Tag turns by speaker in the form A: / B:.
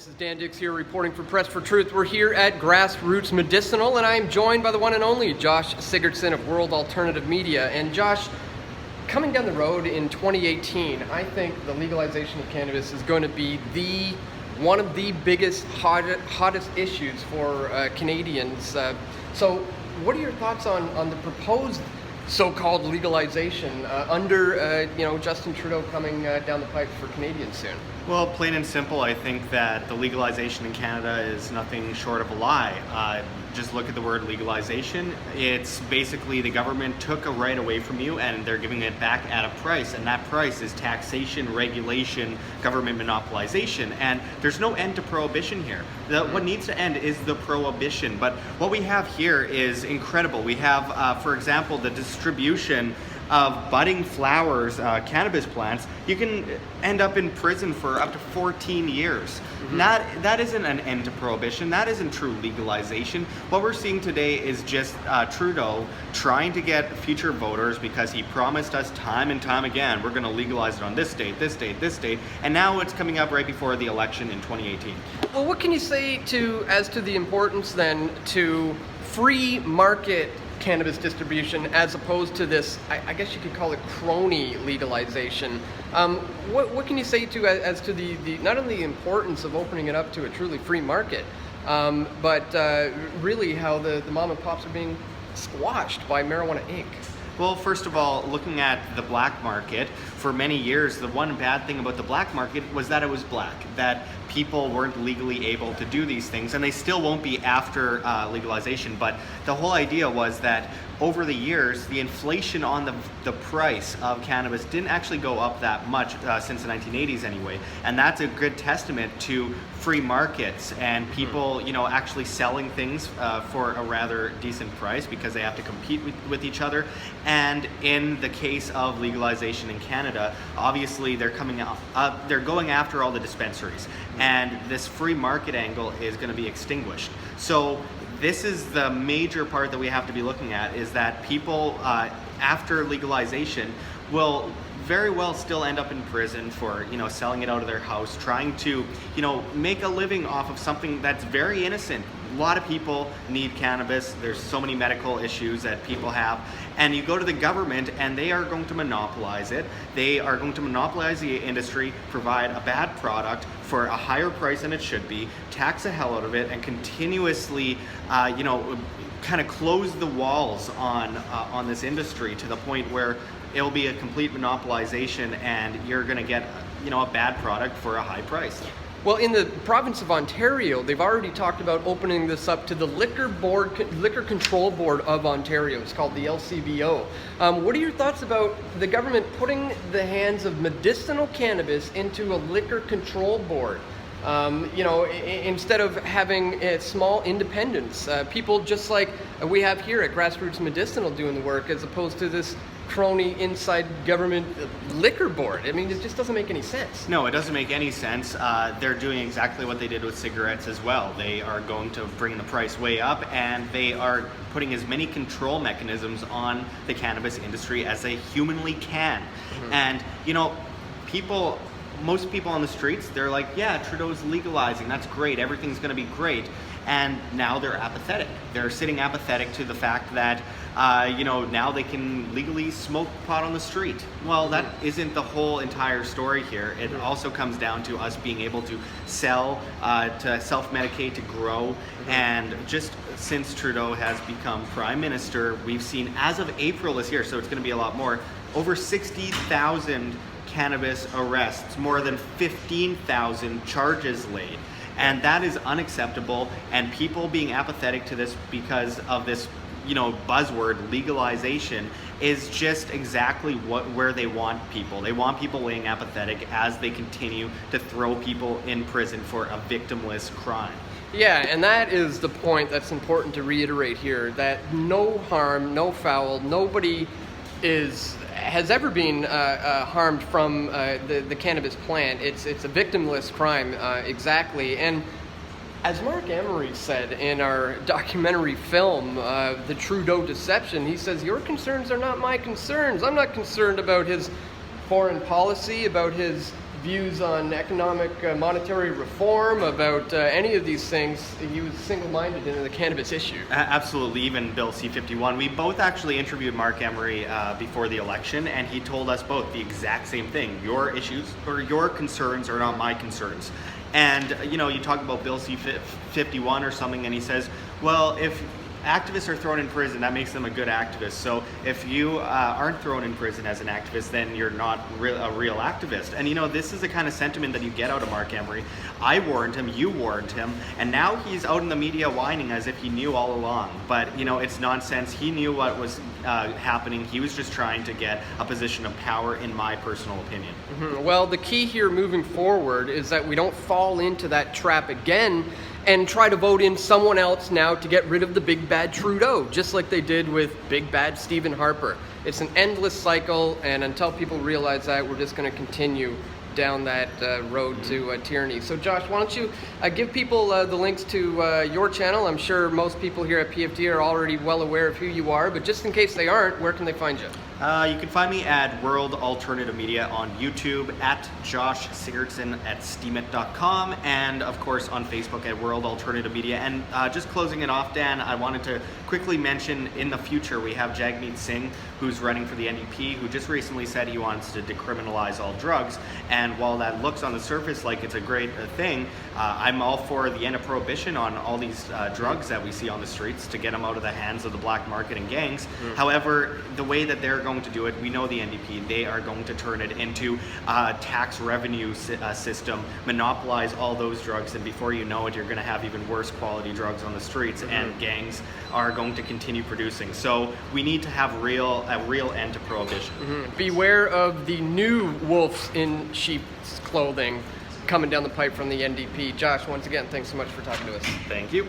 A: This is Dan Dix here reporting for Press for Truth. We're here at Grassroots Medicinal, and I'm joined by the one and only Josh Sigurdson of World Alternative Media. And Josh, coming down the road in 2018, I think the legalization of cannabis is going to be one of the biggest, hottest issues for Canadians. So what are your thoughts on the proposed so-called legalization under Justin Trudeau coming down the pipe for Canadians soon?
B: Well, plain and simple, I think that the legalization in Canada is nothing short of a lie. Just look at the word legalization. It's basically the government took a right away from you and they're giving it back at a price, and that price is taxation, regulation, government monopolization, and there's no end to prohibition here. What needs to end is the prohibition, but what we have here is incredible. We have, for example, the distribution of budding flowers, cannabis plants. You can end up in prison for up to 14 years. Mm-hmm. That isn't an end to prohibition. That isn't true legalization. What we're seeing today is just Trudeau trying to get future voters, because he promised us time and time again, we're going to legalize it on this date, this date, this date, and now it's coming up right before the election in 2018.
A: Well, what can you say as to the importance then to free market cannabis distribution as opposed to this, I guess you could call it crony legalization? What can you say as to the not only the importance of opening it up to a truly free market, but really how the mom and pops are being squashed by Marijuana Inc.?
B: Well, first of all, looking at the black market, for many years, the one bad thing about the black market was that it was black, that people weren't legally able to do these things, and they still won't be after legalization. But the whole idea was that over the years, the inflation on the price of cannabis didn't actually go up that much since the 1980s anyway, and that's a good testament to free markets and people, actually selling things for a rather decent price because they have to compete with each other. And in the case of legalization in Canada, obviously they're going after all the dispensaries, and this free market angle is going to be extinguished. So this is the major part that we have to be looking at, is that people after legalization will very well still end up in prison for selling it out of their house, trying to make a living off of something that's very innocent. A lot of people need cannabis. There's so many medical issues that people have, and you go to the government and they are going to monopolize it. They are going to monopolize the industry, provide a bad product for a higher price than it should be, tax the hell out of it, and continuously kind of close the walls on this industry to the point where it'll be a complete monopolization, and you're going to get a bad product for a high price.
A: Well, in the province of Ontario, they've already talked about opening this up to the Liquor Control Board of Ontario. It's called the LCBO. What are your thoughts about the government putting the hands of medicinal cannabis into a liquor control board? Instead of having small independents, people just like we have here at Grassroots Medicinal doing the work, as opposed to this crony inside government liquor board. I mean, it just doesn't make any sense.
B: No, it doesn't make any sense. They're doing exactly what they did with cigarettes as well. They are going to bring the price way up, and they are putting as many control mechanisms on the cannabis industry as they humanly can. Mm-hmm. And most people on the streets, they're like, yeah, Trudeau's legalizing, that's great, everything's going to be great. And now they're apathetic. They're sitting apathetic to the fact that, now they can legally smoke pot on the street. Well, that isn't the whole entire story here. It also comes down to us being able to sell, to self-medicate, to grow. And just since Trudeau has become Prime Minister, we've seen, as of April this year, so it's going to be a lot more, over 60,000 cannabis arrests, more than 15,000 charges laid. And that is unacceptable, and people being apathetic to this because of this, buzzword legalization is just exactly where they want people. They want people laying apathetic as they continue to throw people in prison for a victimless crime.
A: Yeah, and that is the point that's important to reiterate here, that no harm, no foul, nobody has ever been harmed from the cannabis plant. It's a victimless crime, exactly. And as Mark Emery said in our documentary film, The Trudeau Deception, he says, your concerns are not my concerns. I'm not concerned about his foreign policy, about his views on economic, monetary reform, about any of these things. He was single-minded in the cannabis issue.
B: Absolutely, even Bill C-51. We both actually interviewed Mark Emery before the election, and he told us both the exact same thing. Your issues or your concerns are not my concerns. And, you know, you talk about Bill C-51 or something, and he says, well, if activists are thrown in prison, that makes them a good activist. So if you aren't thrown in prison as an activist, then you're not a real activist. And you know, this is the kind of sentiment that you get out of Mark Emery. I warned him, you warned him, and now he's out in the media whining as if he knew all along. But you know, it's nonsense. He knew what was happening. He was just trying to get a position of power, in my personal opinion.
A: Mm-hmm. Well, the key here moving forward is that we don't fall into that trap again and try to vote in someone else now to get rid of the big bad Trudeau, just like they did with big bad Stephen Harper. It's an endless cycle, and until people realize that, we're just going to continue down that road to tyranny. So Josh, why don't you give people the links to your channel? I'm sure most people here at PFD are already well aware of who you are, but just in case they aren't, where can they find you?
B: You can find me at World Alternative Media on YouTube, at Josh Sigurdson at steemit.com, and of course on Facebook at World Alternative Media. And just closing it off, Dan, I wanted to quickly mention in the future we have Jagmeet Singh, who's running for the NDP, who just recently said he wants to decriminalize all drugs. And while that looks on the surface like it's a great thing, I'm all for the end of prohibition on all these drugs that we see on the streets to get them out of the hands of the black market and gangs. However, the way that they're going to do it, we know the NDP, they are going to turn it into a tax revenue system, monopolize all those drugs, and before you know it, you're going to have even worse quality drugs on the streets, and gangs are going to continue producing. So we need to have a real end to prohibition.
A: Beware of the new wolves in sheep's clothing coming down the pipe from the NDP. Josh, once again, thanks so much for talking to us.
B: Thank you.